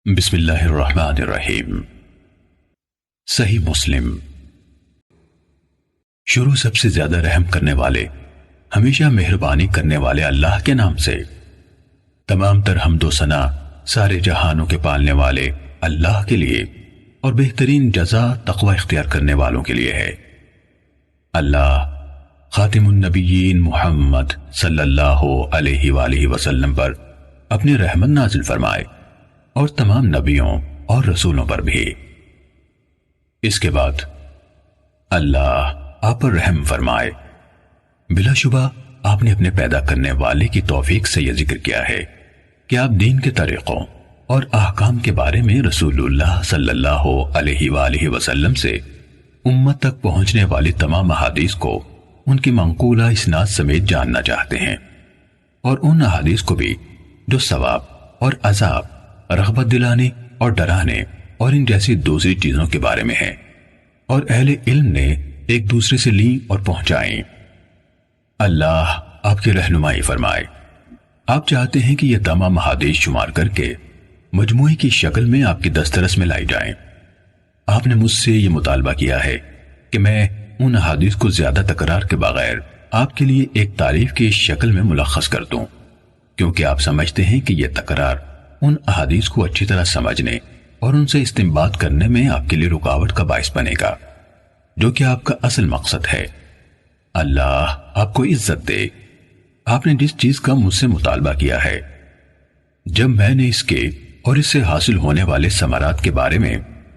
بسم اللہ الرحمن الرحیم۔ صحیح مسلم۔ شروع سب سے زیادہ رحم کرنے والے، ہمیشہ مہربانی کرنے والے اللہ کے نام سے۔ تمام تر حمد و ثنا سارے جہانوں کے پالنے والے اللہ کے لیے اور بہترین جزا تقوی اختیار کرنے والوں کے لیے ہے۔ اللہ خاتم النبیین محمد صلی اللہ علیہ وآلہ وسلم پر اپنی رحمت نازل فرمائے اور تمام نبیوں اور رسولوں پر بھی۔ اس کے بعد اللہ آپ پر رحم فرمائے۔ بلا شبہ آپ نے اپنے پیدا کرنے والے کی توفیق سے یہ ذکر کیا ہے کہ آپ دین کے طریقوں اور احکام کے بارے میں رسول اللہ صلی اللہ علیہ وآلہ وسلم سے امت تک پہنچنے والی تمام احادیث کو ان کی منقولہ اسناد سمیت جاننا چاہتے ہیں، اور ان احادیث کو بھی جو ثواب اور عذاب، رغبت دلانے اور ڈرانے اور ان جیسی دوسری چیزوں کے بارے میں ہے، اور اہل علم نے ایک دوسرے سے لیں اور پہنچائیں۔ اللہ آپ کی رہنمائی فرمائے۔ آپ چاہتے ہیں کہ یہ تمام احادیث شمار کر کے مجموعے کی شکل میں آپ کی دسترس میں لائی جائیں۔ آپ نے مجھ سے یہ مطالبہ کیا ہے کہ میں ان احادیث کو زیادہ تکرار کے بغیر آپ کے لیے ایک تعریف کی شکل میں ملخص کر دوں، کیونکہ آپ سمجھتے ہیں کہ یہ تکرار ان احادیث کو اچھی طرح سمجھنے اور ان سے استنباط کرنے میں آپ کے لیے رکاوٹ کا باعث بنے گا، جو کہ آپ کا اصل مقصد ہے۔ اللہ آپ کو عزت دے۔ آپ نے جس چیز کا مجھ سے مطالبہ کیا ہے، جب میں نے اس کے اور اس سے حاصل ہونے والے ثمرات کے بارے میں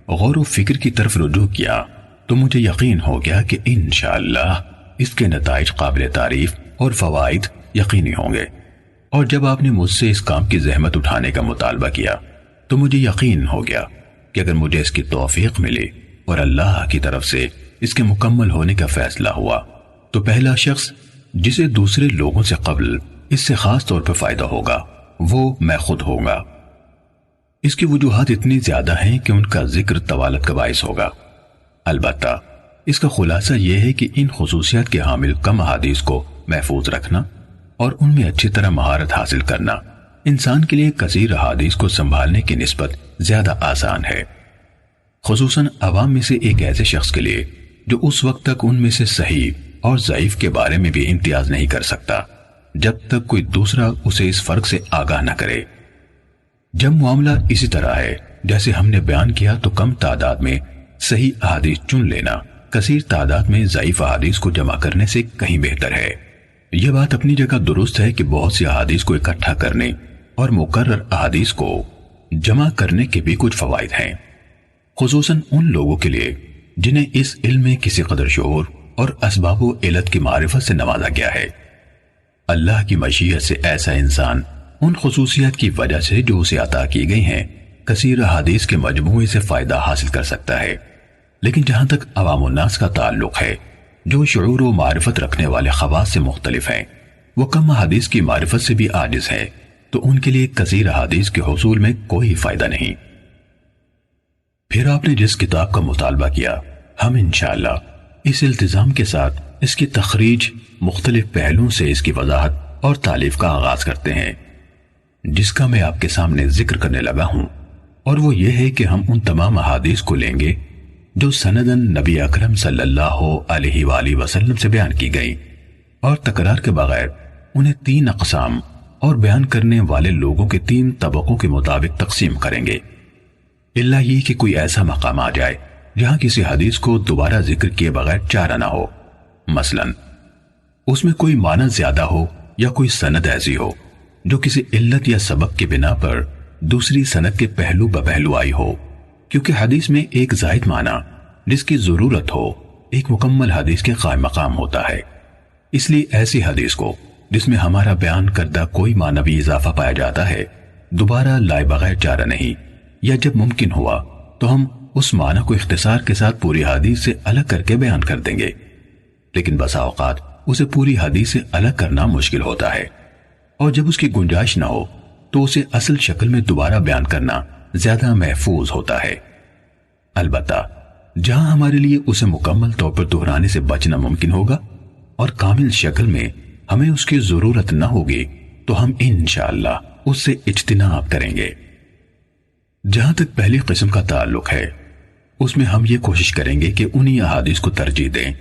غور و فکر کی طرف رجوع کیا تو مجھے یقین ہو گیا کہ انشاءاللہ اس کے نتائج قابل تعریف اور فوائد یقینی ہوں گے۔ اور جب آپ نے مجھ سے اس کام کی زحمت اٹھانے کا مطالبہ کیا تو مجھے یقین ہو گیا کہ اگر مجھے اس کی توفیق ملے اور اللہ کی طرف سے اس کے مکمل ہونے کا فیصلہ ہوا تو پہلا شخص جسے دوسرے لوگوں سے قبل اس سے خاص طور پر فائدہ ہوگا وہ میں خود ہوں گا۔ اس کی وجوہات اتنی زیادہ ہیں کہ ان کا ذکر طوالت کا باعث ہوگا۔ البتہ اس کا خلاصہ یہ ہے کہ ان خصوصیات کے حامل کم احادیث کو محفوظ رکھنا اور ان میں اچھی طرح مہارت حاصل کرنا انسان کے لیے کثیر احادیث کو سنبھالنے کی نسبت زیادہ آسان ہے، خصوصاً عوام میں سے ایک ایسے شخص کے لیے جو اس وقت تک ان میں سے صحیح اور ضعیف کے بارے میں بھی امتیاز نہیں کر سکتا جب تک کوئی دوسرا اسے اس فرق سے آگاہ نہ کرے۔ جب معاملہ اسی طرح ہے جیسے ہم نے بیان کیا تو کم تعداد میں صحیح احادیث چن لینا کثیر تعداد میں ضعیف احادیث کو جمع کرنے سے کہیں بہتر ہے۔ یہ بات اپنی جگہ درست ہے کہ بہت سی احادیث کو اکٹھا کرنے اور مقرر احادیث کو جمع کرنے کے بھی کچھ فوائد ہیں، خصوصاً ان لوگوں کے لیے جنہیں اس علم میں کسی قدر شعور اور اسباب و علت کی معرفت سے نوازا گیا ہے۔ اللہ کی مشیت سے ایسا انسان ان خصوصیات کی وجہ سے جو اسے عطا کی گئی ہیں کثیر احادیث کے مجموعے سے فائدہ حاصل کر سکتا ہے، لیکن جہاں تک عوام الناس کا تعلق ہے جو شعور و معرفت رکھنے والے خواص سے مختلف ہیں، وہ کم احادیث کی معرفت سے بھی عاجز ہیں، تو ان کے لیے کثیر احادیث کے حصول میں کوئی فائدہ نہیں۔ پھر آپ نے جس کتاب کا مطالبہ کیا، ہم انشاءاللہ اس التزام کے ساتھ اس کی تخریج مختلف پہلوؤں سے اس کی وضاحت اور تالیف کا آغاز کرتے ہیں، جس کا میں آپ کے سامنے ذکر کرنے لگا ہوں، اور وہ یہ ہے کہ ہم ان تمام احادیث کو لیں گے جو سندن نبی اکرم صلی اللہ علیہ وآلہ وسلم سے بیان کی گئی، اور تکرار کے بغیر انہیں 3 اقسام اور بیان کرنے والے لوگوں کے 3 طبقوں کے مطابق تقسیم کریں گے، الا یہ کہ کوئی ایسا مقام آ جائے جہاں کسی حدیث کو دوبارہ ذکر کیے بغیر چارہ نہ ہو، مثلا اس میں کوئی معنی زیادہ ہو یا کوئی سند ایسی ہو جو کسی علت یا سبب کے بنا پر دوسری سند کے پہلو بپہلو آئی ہو، کیونکہ حدیث میں ایک زائد معنی جس کی ضرورت ہو ایک مکمل حدیث کے قائم مقام ہوتا ہے۔ اس لیے ایسی حدیث کو جس میں ہمارا بیان کردہ کوئی معنوی اضافہ پایا جاتا ہے دوبارہ لائے بغیر چارہ نہیں، یا جب ممکن ہوا تو ہم اس معنی کو اختصار کے ساتھ پوری حدیث سے الگ کر کے بیان کر دیں گے، لیکن بسا اوقات اسے پوری حدیث سے الگ کرنا مشکل ہوتا ہے، اور جب اس کی گنجائش نہ ہو تو اسے اصل شکل میں دوبارہ بیان کرنا زیادہ محفوظ ہوتا ہے۔ البتہ جہاں ہمارے لیے اسے مکمل طور پر دہرانے سے بچنا ممکن ہوگا اور کامل شکل میں ہمیں اس کی ضرورت نہ ہوگی تو ہم انشاءاللہ اس سے اجتناب کریں گے۔ جہاں تک پہلی قسم کا تعلق ہے، اس میں ہم یہ کوشش کریں گے کہ انہی احادیث کو ترجیح دیں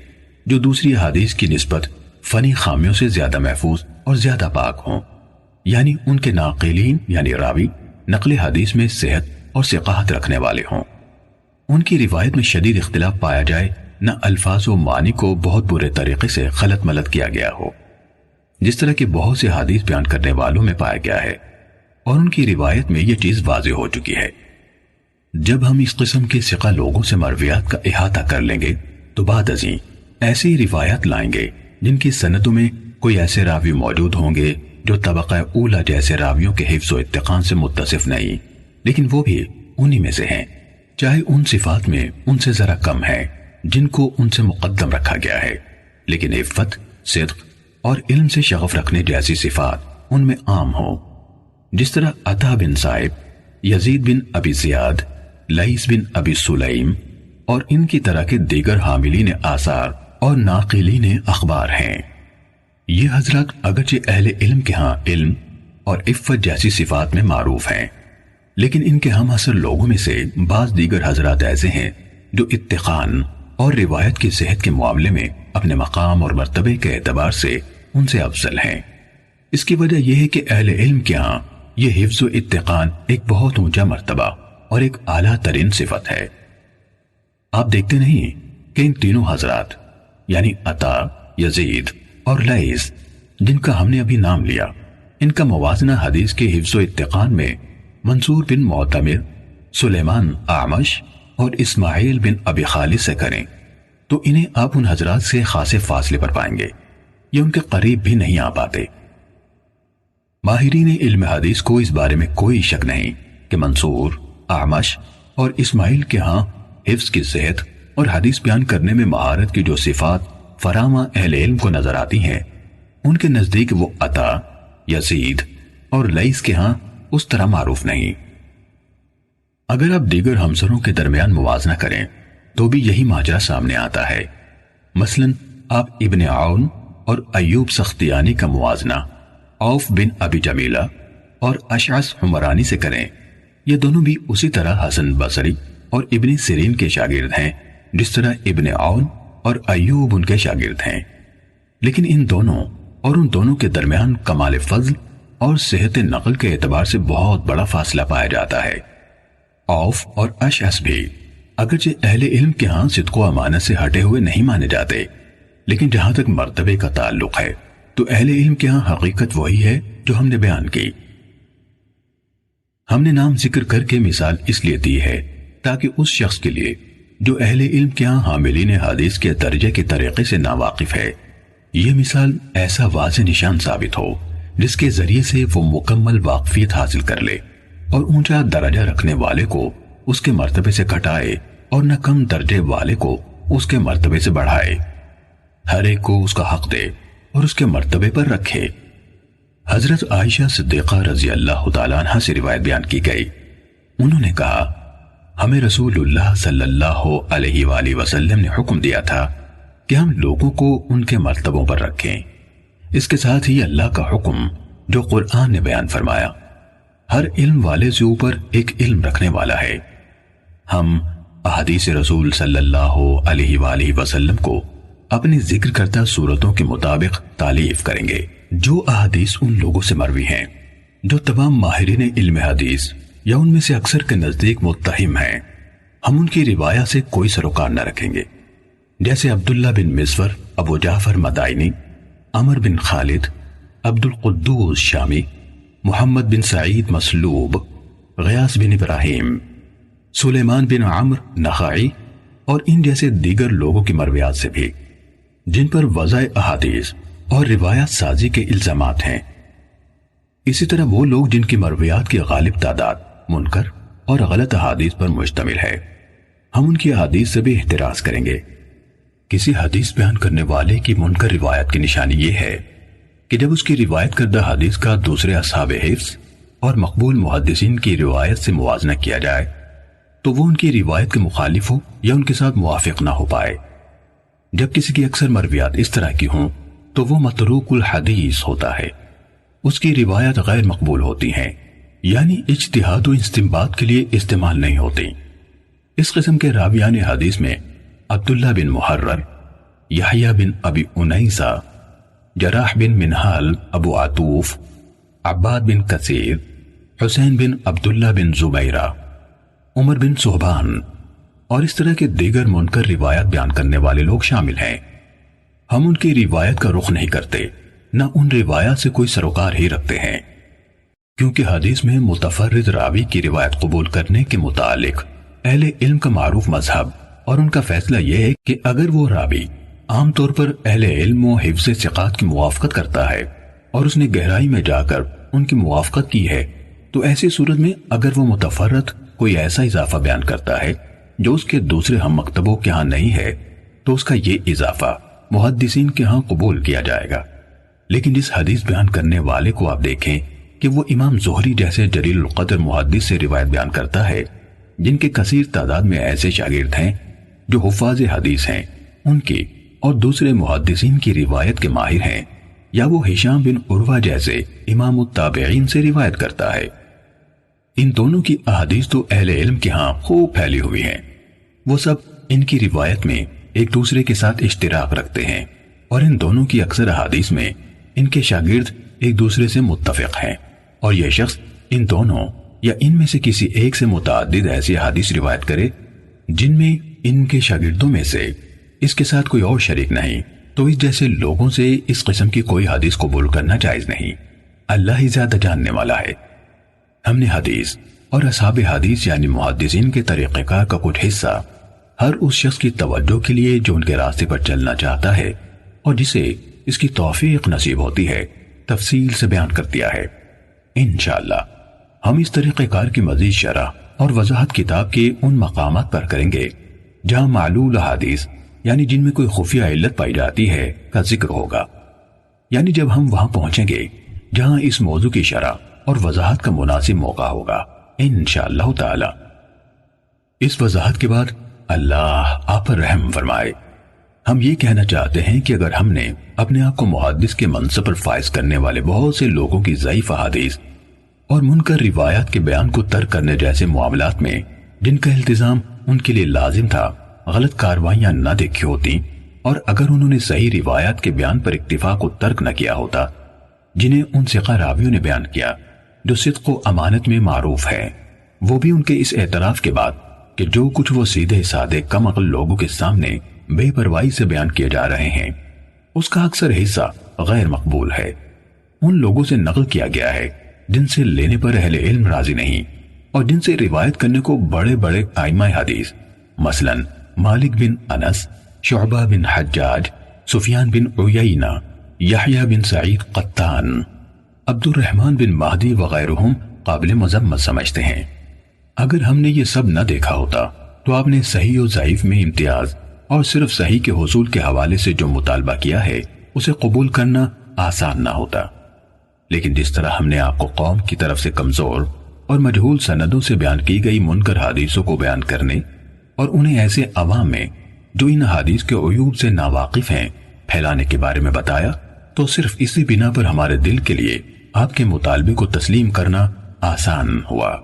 جو دوسری احادیث کی نسبت فنی خامیوں سے زیادہ محفوظ اور زیادہ پاک ہوں، یعنی ان کے ناقلین یعنی راوی نقل حدیث میں صحت اور ثقاہت رکھنے والے ہوں، ان کی روایت میں شدید اختلاف پایا جائے، نہ الفاظ و معنی کو بہت برے طریقے سے غلط ملت کیا گیا ہو جس طرح کہ بہت سے حدیث بیان کرنے والوں میں پایا گیا ہے، اور ان کی روایت میں یہ چیز واضح ہو چکی ہے۔ جب ہم اس قسم کے ثقہ لوگوں سے مرویات کا احاطہ کر لیں گے تو بعد ازیں ایسی روایات لائیں گے جن کی سندوں میں کوئی ایسے راوی موجود ہوں گے جو طبقہ اولا جیسے راویوں کے حفظ و اتقان سے متصف نہیں، لیکن وہ بھی انہی میں سے ہیں، چاہے ان صفات میں ان سے ذرا کم ہے جن کو ان سے مقدم رکھا گیا ہے، لیکن عفت، صدق اور علم سے شغف رکھنے جیسی صفات ان میں عام ہوں، جس طرح عطا بن صائب، یزید بن ابی زیاد، لیث بن ابی سلیم اور ان کی طرح کے دیگر حاملین آثار اور ناقلین اخبار ہیں۔ یہ حضرات اگرچہ اہل علم کے ہاں علم اور عفت جیسی صفات میں معروف ہیں، لیکن ان کے ہم عصر لوگوں میں سے بعض دیگر حضرات ایسے ہیں جو اتقان اور روایت کی صحت کے معاملے میں اپنے مقام اور مرتبے کے اعتبار سے ان سے افضل ہیں۔ اس کی وجہ یہ ہے کہ اہل علم کے ہاں یہ حفظ و اتقان ایک بہت اونچا مرتبہ اور ایک اعلیٰ ترین صفت ہے۔ آپ دیکھتے نہیں کہ ان تینوں حضرات یعنی عطا، یزید اور لیث جن کا ہم نے ابھی نام لیا، ان کا موازنہ حدیث کے حفظ و اتقان میں منصور بن معتمر، سلیمان اعمش اور اسماعیل بن ابی خالد سے کریں تو انہیں آپ ان حضرات سے خاصے فاصلے پر پائیں گے، یہ ان کے قریب بھی نہیں آ پاتے۔ ماہرین علم حدیث کو اس بارے میں کوئی شک نہیں کہ منصور، اعمش اور اسماعیل کے ہاں حفظ کی صحت اور حدیث بیان کرنے میں مہارت کی جو صفات فراواں اہل علم کو نظر آتی ہیں، ان کے نزدیک وہ عطا، یزید اور لیث کے ہاں اس طرح معروف نہیں۔ اگر آپ دیگر ہمسروں کے درمیان موازنہ کریں تو بھی یہی ماجرا سامنے آتا ہے۔ مثلا آپ ابن عون اور ایوب سختیانی کا موازنہ عوف بن ابی جمیلہ اور اشعث حمرانی سے کریں، یہ دونوں بھی اسی طرح حسن بصری اور ابن سیرین کے شاگرد ہیں جس طرح ابن عون اور ایوب ان کے شاگرد ہیں، لیکن ان دونوں اور ان دونوں کے درمیان کمال فضل اور صحت نقل کے اعتبار سے بہت بڑا فاصلہ پایا جاتا ہے۔ عوف اور اشعث بھی اگرچہ اہل علم کے ہاں صدق و امانت سے ہٹے ہوئے نہیں مانے جاتے، لیکن جہاں تک مرتبے کا تعلق ہے تو اہل علم کے ہاں حقیقت وہی ہے جو ہم نے بیان کی۔ ہم نے نام ذکر کر کے مثال اس لیے دی ہے تاکہ اس شخص کے لیے جو اہل علم کے ہاں حاملین حدیث کے درجے کے طریقے سے ناواقف ہے، یہ مثال ایسا واضح نشان ثابت ہو جس کے ذریعے سے وہ مکمل واقفیت حاصل کر لے اور اونچا درجہ رکھنے والے کو اس کے مرتبے سے گھٹائے اور نہ کم درجے والے کو اس کے مرتبے سے بڑھائے، ہر ایک کو اس کا حق دے اور اس کے مرتبے پر رکھے۔ حضرت عائشہ صدیقہ رضی اللہ تعالیٰ عنہ سے روایت بیان کی گئی، انہوں نے کہا ہمیں رسول اللہ صلی اللہ علیہ وآلہ وسلم نے حکم دیا تھا کہ ہم لوگوں کو ان کے مرتبوں پر رکھیں۔ اس کے ساتھ ہی اللہ کا حکم جو قرآن نے بیان فرمایا، ہر علم والے سے اوپر ایک علم رکھنے والا ہے۔ ہم احادیث رسول صلی اللہ علیہ وآلہ وسلم کو اپنی ذکر کردہ صورتوں کے مطابق تالیف کریں گے جو احادیث ان لوگوں سے مروی ہیں جو تمام ماہرین علم حدیث یا ان میں سے اکثر کے نزدیک متہم ہیں۔ ہم ان کی روایت سے کوئی سروکار نہ رکھیں گے، جیسے عبداللہ بن مسور، ابو جعفر مدائنی، عمر بن خالد، عبد القدوس شامی، محمد بن سعید مسلوب، غیاث بن ابراہیم، سلیمان بن عمرو نخعی اور ان جیسے دیگر لوگوں کی مرویات سے بھی جن پر وضع احادیث اور روایات سازی کے الزامات ہیں۔ اسی طرح وہ لوگ جن کی مرویات کی غالب تعداد منکر اور غلط احادیث پر مشتمل ہے، ہم ان کی احادیث سے بھی احتراز کریں گے۔ کسی حدیث بیان کرنے والے کی منکر روایت کی نشانی یہ ہے کہ جب اس کی روایت کردہ حدیث کا دوسرے اصحاب حفظ اور مقبول محدثین کی روایت سے موازنہ کیا جائے تو وہ ان کی روایت کے مخالف ہو یا ان کے ساتھ موافق نہ ہو پائے۔ جب کسی کی اکثر مرویات اس طرح کی ہوں تو وہ متروک الحدیث ہوتا ہے، اس کی روایت غیر مقبول ہوتی ہیں، یعنی اجتہاد و استنباط کے لیے استعمال نہیں ہوتی۔ اس قسم کے راویان حدیث میں عبداللہ بن محرر، یحییٰ بن ابی انیسہ، جراح بن منہال ابو عطوف، عباد بن کثیر، حسین بن عبداللہ بن زبیرہ، عمر بن صہبان اور اس طرح کے دیگر منکر روایت بیان کرنے والے لوگ شامل ہیں۔ ہم ان کی روایت کا رخ نہیں کرتے، نہ ان روایات سے کوئی سروکار ہی رکھتے ہیں، کیونکہ حدیث میں متفرد راوی کی روایت قبول کرنے کے متعلق اہل علم کا معروف مذہب اور ان کا فیصلہ یہ ہے کہ اگر وہ راوی عام طور پر اہل علم و حفظ ثقات کی موافقت کرتا ہے اور اس نے گہرائی میں جا کر ان کی موافقت کی ہے، تو ایسی صورت میں اگر وہ متفرد کوئی ایسا اضافہ بیان کرتا ہے جو اس کے دوسرے ہم مکتبوں کے ہاں نہیں ہے، تو اس کا یہ اضافہ محدثین کے ہاں قبول کیا جائے گا۔ لیکن جس حدیث بیان کرنے والے کو آپ دیکھیں کہ وہ امام زہری جیسے جلیل القدر محدث سے روایت بیان کرتا ہے، جن کے کثیر تعداد میں ایسے شاگرد ہیں جو حفاظ حدیث ہیں، ان کی اور دوسرے محدثین کی روایت کے ماہر ہیں، یا وہ ہشام بن عروہ جیسے امام التابعین سے روایت کرتا ہے، ان دونوں کی احادیث تو اہل علم کے ہاں خوب پھیلی ہوئی ہیں، وہ سب ان کی روایت میں ایک دوسرے کے ساتھ اشتراک رکھتے ہیں، اور ان دونوں کی اکثر احادیث میں ان کے شاگرد ایک دوسرے سے متفق ہیں، اور یہ شخص ان دونوں یا ان میں سے کسی ایک سے متعدد ایسی حدیث روایت کرے جن میں ان کے شاگردوں میں سے اس کے ساتھ کوئی اور شریک نہیں، تو اس جیسے لوگوں سے اس قسم کی کوئی حدیث قبول کرنا جائز نہیں۔ اللہ ہی زیادہ جاننے والا ہے۔ ہم نے حدیث اور اصحاب حدیث یعنی محدثین کے طریقہ کار کا کچھ حصہ ہر اس شخص کی توجہ کے لیے جو ان کے راستے پر چلنا چاہتا ہے اور جسے اس کی توفیق نصیب ہوتی ہے تفصیل سے بیان کر دیا ہے۔ انشاءاللہ ہم اس طریقہ کار کی مزید شرح اور وضاحت کتاب کے ان مقامات پر کریں گے جہاں معلول حدیث یعنی جن میں کوئی خفیہ علت پائی جاتی ہے کا ذکر ہوگا، یعنی جب ہم وہاں پہنچیں گے جہاں اس موضوع کی شرح اور وضاحت کا مناسب موقع ہوگا انشاءاللہ تعالی۔ اس وضاحت کے بعد اللہ آپ پر رحم فرمائے۔ ہم یہ کہنا چاہتے ہیں کہ اگر ہم نے اپنے آپ کو محدث کے منصب پر فائز کرنے والے بہت سے لوگوں کی ضعیف احادیث اور منکر روایات کے بیان کو ترک کرنے جیسے معاملات میں جن کا التزام ان کے لیے لازم تھا غلط کاروائیاں نہ دیکھی ہوتی، اور اگر انہوں نے صحیح روایات کے بیان پر اکتفا کو ترک نہ کیا ہوتا جنہیں ان ثقہ راویوں نے بیان کیا جو صدق و امانت میں معروف ہے، وہ بھی ان کے اس اعتراف کے بعد کہ جو کچھ وہ سیدھے سادے کم عقل لوگوں کے سامنے بے پرواہی سے بیان کیے جا رہے ہیں اس کا اکثر حصہ غیر مقبول ہے، ان لوگوں سے نقل کیا گیا ہے جن سے لینے پر اہل علم راضی نہیں اور جن سے روایت کرنے کو بڑے بڑے ائمہ حدیث مثلا مالک بن انس، شعبہ بن حجاج، سفیان بن عیینہ، یحییٰ بن سعید قطان، عبد الرحمن بن مہدی وغیرہم قابل مذمت سمجھتے ہیں۔ اگر ہم نے یہ سب نہ دیکھا ہوتا تو آپ نے صحیح و ضعیف میں امتیاز اور صرف صحیح کے حصول کے حوالے سے جو مطالبہ کیا ہے اسے قبول کرنا آسان نہ ہوتا، لیکن جس طرح ہم نے آپ کو قوم کی طرف سے کمزور اور مجہول سندوں سے بیان کی گئی منکر حدیثوں کو بیان کرنے اور انہیں ایسے عوام میں جو ان حدیث کے عیوب سے ناواقف ہیں پھیلانے کے بارے میں بتایا، تو صرف اسی بنا پر ہمارے دل کے لیے آپ کے مطالبے کو تسلیم کرنا آسان ہوا۔